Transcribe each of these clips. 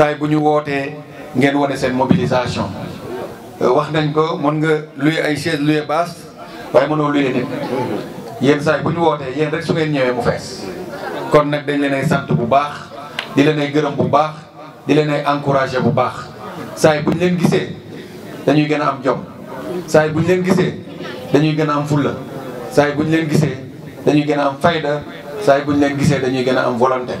saay bu ñu wootee ngeen wane seen mobilisation wax nañ ko mën nga luye ay chaise luye basse waaye mënoo luye nit yéen saay bu ñu wootee yéen rek su ngeen ñëwee mu fees kon nag dañ leen ay sant bu baax di leen ay gërëm bu baax di leen ay encouragé bu baax saay bu ñu leen gisee dañuy gën a am jom saay bu ñu leen gisee dañuy gën a am fulla saay bu ñu leen gisee dañuy gën a am fayda saay bu ñu leen gisee dañuy gën a am volonté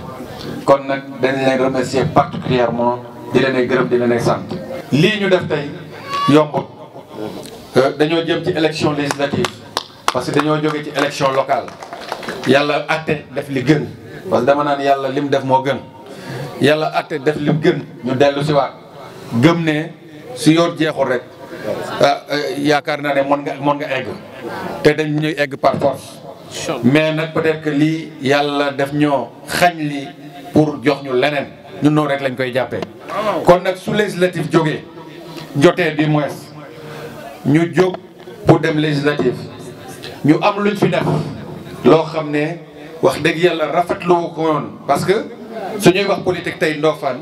kon nag dañ leen remercier particulièrement di leen ay gërëm di leen ay sant lii ñu def tey yombut dañoo jëm ci élection législative parce que dañoo jóge ci élection locale yàlla atte def li gën parce que dama naan yàlla lim def moo gën yàlla atte def lim gën ñu dellu si waat gëm ne su yoon jeexul rek yaakaar naa ne mën nga egg te dañ ñuy egg par force mais nag peut-être que lii yàlla def ñoo xañ li pour jox ñu leneen ñun noonu rek lañ koy jàppee kon nag su législative jógee jotee du moins ñu jóg pour dem législative ñu am luñ fi def loo xam ne wax dëgg yàlla rafetlu ko woon parce que suñuy wax politique tey Ndofane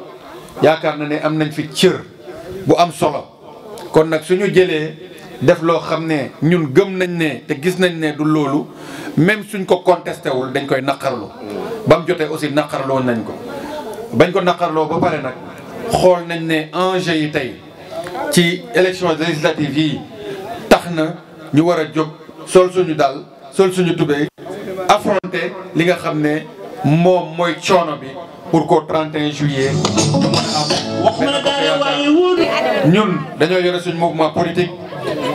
yaakaar na ne am nañ fi cër bu am solo kon nag suñu jëlee def loo xam ne ñun gëm nañ ne te gis nañ ne du loolu même suñ ko contesté wul dañ koy naqarlu ba mu jotee aussi naqarloo nañ ko bañ ko naqarloo ba pare nag xool nañ ne enjeu yi tey ci élection législative yi tax na ñu war a jóg sol suñu dal sol suñu tubéy affronter li nga xam ne moom mooy coono bi pour qu'au 31 juillet ñu mën a am ñun dañoo yore suñu mouvement politique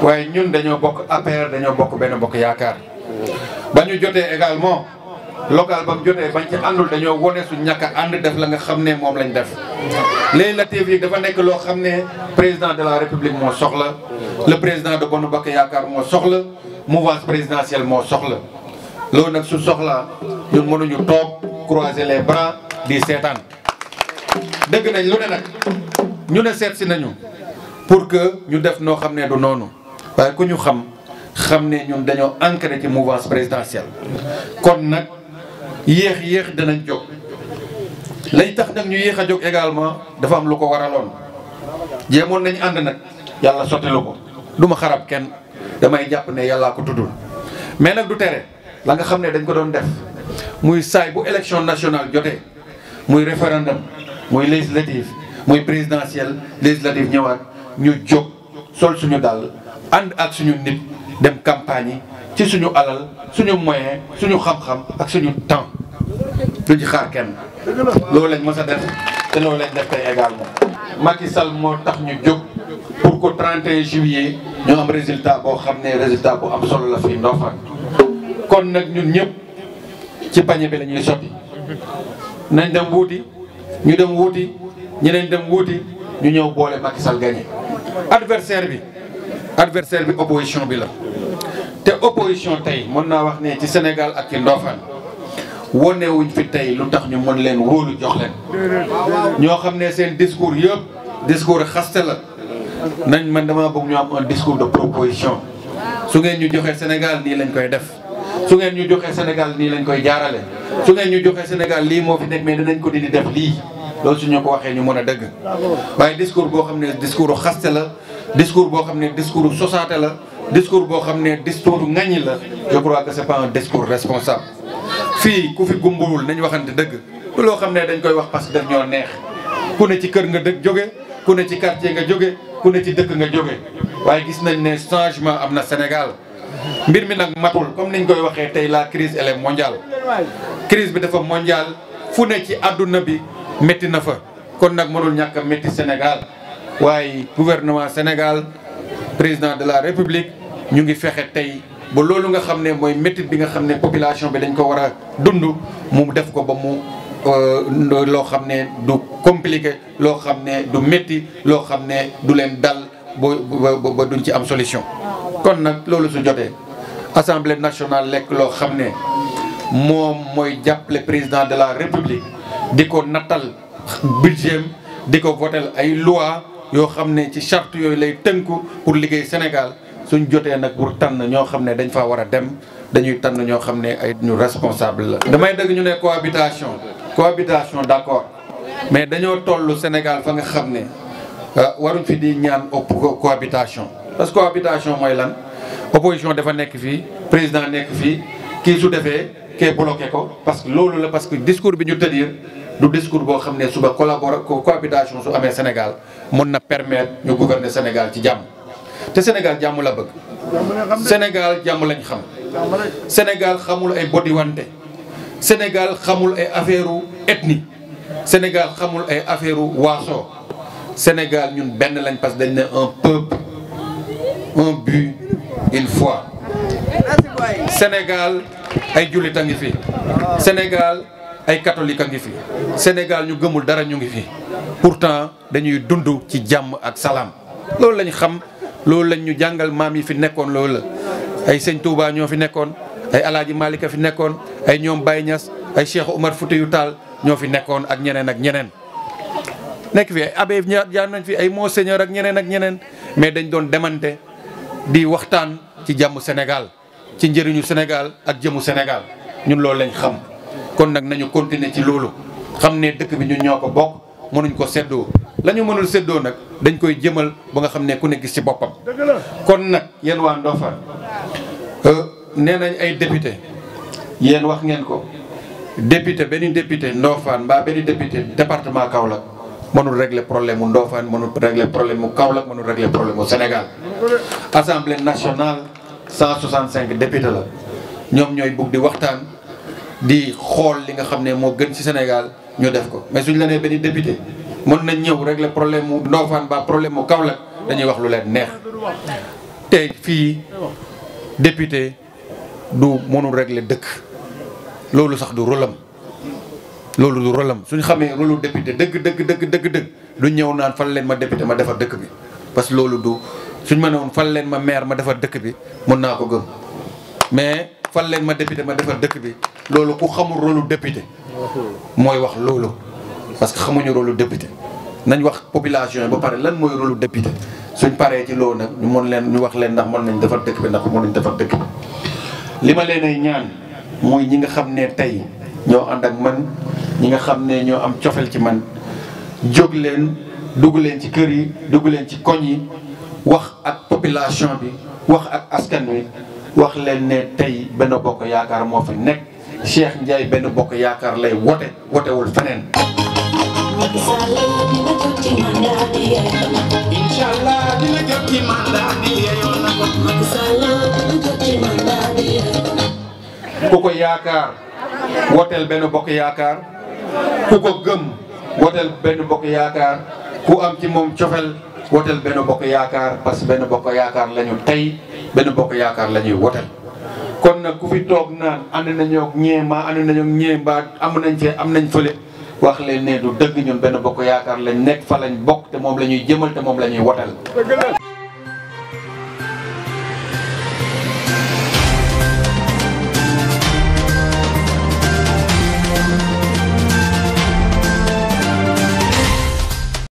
waaye ñun dañoo bokk APR dañoo bokk benn bokk yaakaar ba ñu jotee également local ba mu jotee bañ ci àndul dañoo wone suñ ñàkk a ànd def la nga xam ne moom lañ def législative yi dafa nekk loo xam ne président de la république moo soxla le président de Benno Bokk Yaakaar moo soxla mouvance présidentielle moo soxla loolu nag su soxlaa ñun mënuñu toog croiser les bras di seetaan dëgg nañ lu ne nag ñu ne seet si nañu pour que ñu def noo xam ne du noonu waaye ku ñu xam ne ñun dañoo ancré ci mouvance présidentielle kon nag yéex danañ jóg lay tax nag ñu yéex a jóg également dafa am lu ko waraloon jéemoon nañ ànd nag yàlla sottilu ko du ma xarab kenn damay jàpp ne yàllaa ko tuddul mais nag du tere la nga xam ne dañ ko doon def muy saay bu élection nationale jotee muy référendum muy législative muy présidentielle législative ñëwaat ñu jóg sol suñu dàll ànd ak suñu nit dem campagne yi ci suñu alal suñu moyen suñu xam-xam ak suñu temps duñ ci xaar kenn loolu lañ mës a def te loolu lañ def tey également Macky Sall moo tax ñu jóg pour que 31 juillet ñu am résultat boo xam ne résultat bu am solo la fii Ndofane kon nag ñun ñëpp ci pañe bi la ñuy sotti nañ dem wuuti ñu dem wuuti ñeneen dem wuuti ñu ñëw boole Macky Sall gagné adversaire bi opposition bi la te opposition tey mën naa wax ne ci Sénégal ak ci Ndofane wonewuñ fi tey lu tax ñu mën leen wóolu jox leen ñoo xam ne seen discours yëpp discours xaste la nañ man dama bëgg ñu am un discours de proposition su ngeen ñu joxee Sénégal nii lañ koy def su ngeen ñu joxee Sénégal nii lañ koy jaarale su ngeen ñu joxee Sénégal lii moo fi nekk mais dinañ ko di def lii loolu su ñu ko waxee ñu mën a dëgg waaye discours boo xam ne discours xaste la discours boo xam ne discours sosaate la discours boo xam ne discours ŋaññi la je crois que c'est pas un discours responsable fii ku fi gumbuwul nañ waxante dëgg loo xam ne dañ koy wax parce que daf ñoo neex ku ne ci kër nga dëkk jóge ku ne ci quartier nga jóge ku ne ci dëkk nga jóge waaye gis nañ ne changement am na Sénégal mbir mi nag matul comme niñ koy waxee tey la crise elle est mondiale crise bi dafa mondial fu ne ci àdduna bi métti na fa kon nag mënul ñàkk a métti Sénégal waaye gouvernement Sénégal président de la République ñu ngi fexe tey ba loolu nga xam ne mooy métit bi nga xam ne population bi dañ ko war a dund mu def ko ba mu loo xam ne du compliqué loo xam ne du métti loo xam ne du leen dal ba duñ ci am solution. kon nag loolu su jotee Assemblée nationale lekk loo xam ne moom mooy jàppale président de la République di ko nattal budget di ko votel ay loi yoo xam ne ci charte yooyu lay tënku pour liggéey Sénégal suñ jotee nag pour tànn ñoo xam ne dañ faa war a dem dañuy tànn ñoo xam ne ay ñu responsable la. damay dëgg ñu ne cohabitation d'accord mais dañoo toll Sénégal fa nga xam ne waruñ fi di ñaan cohabitation parce que cohabitation mooy lan opposition dafa nekk fii président nekk fii kii su defee kee bloqué ko parce que loolu la parce que discours bi ñu tenir du discours boo xam ne suba cohabitation su amee Sénégal mën na permettre ñu gouverner Sénégal ci jàmm te Sénégal jàmm la bëgg Sénégal jàmm lañ xam Sénégal xamul ay bodiwante Sénégal xamul ay affaire ethnie Sénégal xamul ay affaire waaso Sénégal ñun benn lañ parce que dañ ne un peuple un but une foi Sénégal ay jullit a ngi fi Sénégal ay catholique a ngi fi Sénégal ñu gëmul dara ñu ngi fi pourtant dañuy dund ci jàmm ak salaam loolu lañ xam loolu lañ ñu jàngal maam yi fi nekkoon loolu la ay sëñ Touba ñoo fi nekkoon ay Alaaji Malika fi nekkoon ay ñoom Baye Niass ay Cheikh Oumar Foutiyou Tall ñoo fi nekkoon ak ñeneen nekk fi ay abbé jaar nañ fi ay monseigneur ak ñeneen mais dañ doon demante di waxtaan ci jàmm Sénégal ci njëriñu Sénégal ak jëmu Sénégal ñun loolu lañ xam kon nag nañu continuer ci loolu xam ne dëkk bi ñun ñoo ko bokk mënuñ ko séddoo la ñu mënul séddoo nag dañ koy jëmal ba nga xam ne ku ne gis ci boppam. kon nag yéen waa Ndofane nee nañ ay député yéen wax ngeen ko député benn député Ndofane mbaa benn député département Kaolack mënul régler problème mu Ndofane mënul régler problème mu Kaolack mënul régler problème mu Sénégal. Assemblée nationale 165 député la ñoom ñooy bugg di waxtaan di xool li nga xam ne moo gën ci Sénégal ñu def ko mais suñ la nee benn député mën nañ ñëw régler problème mu Ndofane ba problème mu Kaolack dañuy wax lu leen neex te fii député du mënul régler dëkk loolu sax du rôlam loolu du rôlam suñ xamee rôlu député dëgg du ñëw naan fal leen ma député ma defar dëkk bi parce que loolu du suñ ma ne woon fal leen ma maire ma defar dëkk bi mën naa ko gëm mais fal leen ma député ma defar dëkk bi loolu ku xamul rôlu député mooy wax loolu parce que xamuñu rôlu député nañ wax population yi ba pare lan mooy rôlu député suñ paree ci loolu nag ñu mën leen ñu wax leen ndax mën nañ defar dëkk bi ndax mën nañ defar dëkk bi li ma leen ay ñaan mooy ñi nga xam ne tey ñoo ànd ak man ñi nga xam ne ñoo am cofel ci man jóg leen dugg leen ci kër yi dugg leen ci koñ yi wax ak population bi wax ak askan wi wax leen ne tey Benno Bokk Yaakaar moo fi nekk Cheikh Ndiaye Benno Bokk Yaakaar lay wotewul feneen. Inshallah dina jot ci mandat bi yeyoon na ko. ku ko yaakaar woteel Benno Bokk Yaakaar ku ko gëm woteel Benno Bokk Yaakaar ku am ci moom cofel woteel Benno Bokk Yaakaar parce que Benno Bokk Yaakaar la ñu tey Benno Bokk Yaakaar la ñuy woteel. kon nag ku fi toog naan ànd nañoo ak ñee mbaa ànd nañoo ak ñee mbaa am nañ fee am nañ fële wax leen ne du dëgg ñun Benno Bokk Yaakaar lañ nekk fa lañ bokk te moom la ñuy jëmal te moom la ñuy woteel.